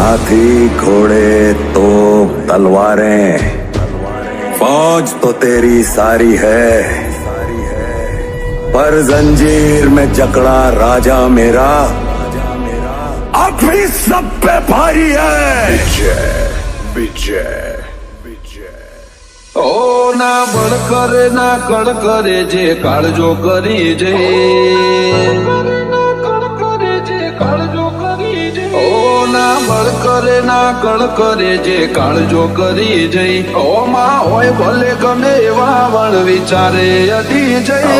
हाथी घोड़े तो तलवारें, फौज तो तेरी सारी है, पर जंजीर में जकड़ा राजा मेरा अब भी सब पे भारी है। विजय विजय विजय। ओ ना बड़ करे ना कड़ करे जे काळजो करी जे, ओ ना बड़ करे ना कड़ करे जे काळजो કરી જઈ। ઓ માં હોય ભલે ગમે એવા વણ વિચારે અડી જઈ। ઓ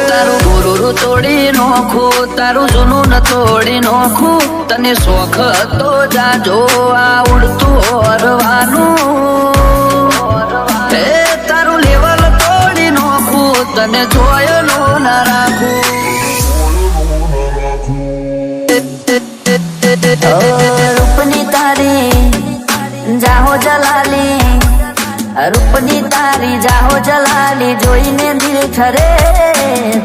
તારું ગુરુરું તોડી નોખું, તારું જૂનું ન તોડી નોખું, તને શોખ હતો જાજો આ ઉડતું ઓરવાનું। એ તારું લેવલ તોડી નોખું, તને જોયેલો ના રાખું। રૂપની તારી જાહો જલાલી, રૂપની તારી જાહો જલાલી, જોઈને દિલ ઠરે,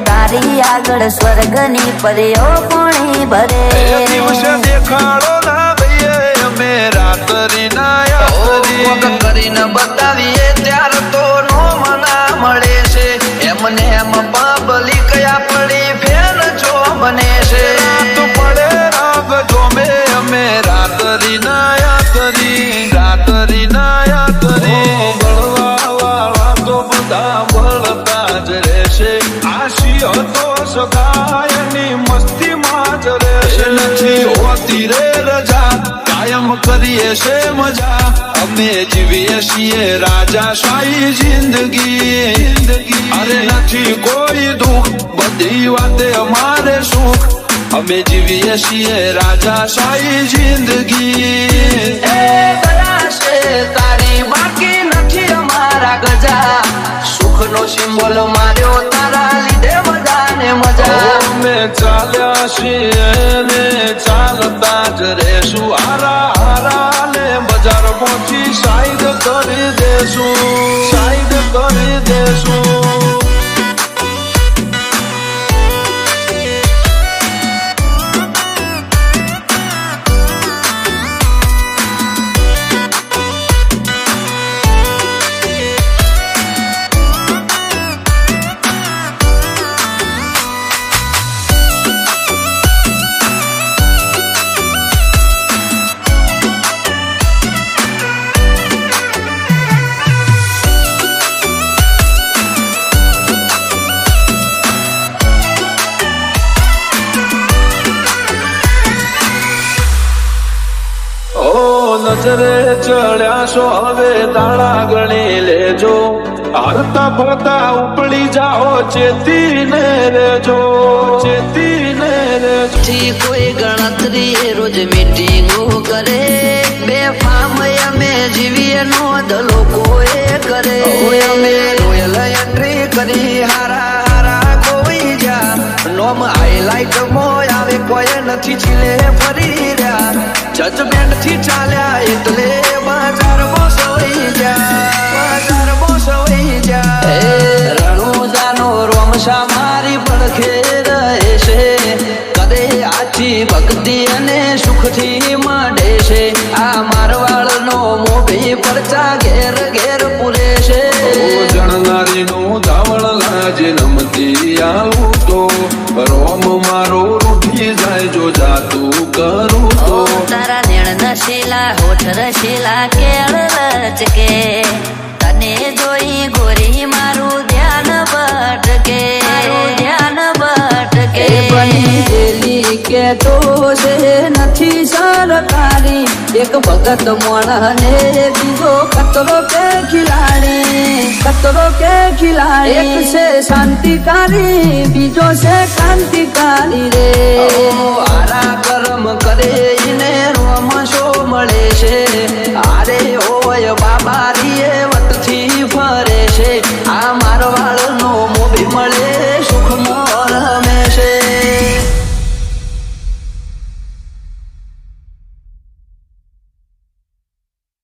તારી આગળ સ્વર્ગની પરીઓ પોણી ભરે। દિવસે દેખાડો ના દઈએ અમે રાત્રિ ના યાત્રી કરીને બતાવીએ ત્યાર તો નો મના મળે છે। એમને એમ પબ્લિક આપણી ફેન જો બને છે। રાત પડે રાગ જોમે અમે રાત્રિ ના યાત્રી, રાત્રિ ના યાત્રી। બળવા વાળા તો બધા બળતા જ રહેશે, આશી હતો સગાયની મસ્તીમાં જ રહેશે। નથી હોતી રે રજા, કાયમ કરીએ છે મજા, અમે જીવીએ છીએ રાજાશાહી જિંદગી। અરે નથી કોઈ દુઃખ, બધી વાતે અમારે સુખ, અમે જીવીએ છીએ રાજાશાહી જિંદગી। એ કદાશે તારી બાકી નથી અમારા ગજા, સુખનો સિમ્બોલ માર્યો તારા લીધે બધાને મજા। અમે ચાલ્યા છીએ ને ચાલતા જ રહેશું, હારા હારા ને બજાર પહોંચી સાઈડ કરી દેશું, સાઈડ કરી દેશું। નજરે ચડ્યા છો હવે દાડા ગણી લેજો, હારતા ફરતા ઉપડી જાઓ ચેતીને રેજો, ચેતીને રેજો। થી કોઈ ગણતરી રોજ મીટિંગો કરે, બે ફામ અમે જીવીએ નોંધ લોકોએ કરે। અમે રોયલ એન્ટ્રી કરી હારા હારા કોઈ જા, નોમ હાઈલાઇટ મોય આવે કોઈ નથી છીલે ફરી રહ્યા। જજમેન્ટ થી ચાલ્યા એટલે બજારમાં સવાઈ જા, બજારમાં સવાઈ જા। રણુજાનો રોમશા મારી પડખે રહે છે, કદે આછી ભક્તિ અને સુખથી માંડે છે, આ મારવાડનો મોભી પરચા ઘેર ઘેર પૂરે છે। જણનારીનું ધાવણ લાજે નમતી આવું તો, રોમ મારો રૂઠી જાય જો જાતું કરું તો। તારા નેણ નશીલા હોઠ રશીલા કેળ રચકે, તને જોઈ ગોરી મારું ધ્યાન ભટકે, ધ્યાન ભટકે। બની ગયેલી કે તો છે નથી સરકારી, એક ભગત મોણને બીજો ખતરો કે ખિલાડી, ખતરો કે ખિલાડી। એક છે શાંતિકારી, બીજો છે ક્રાંતિકારી રે। આરા કર્મ કરે ને રોમ શો મળે છે, અરે ઓય બાબા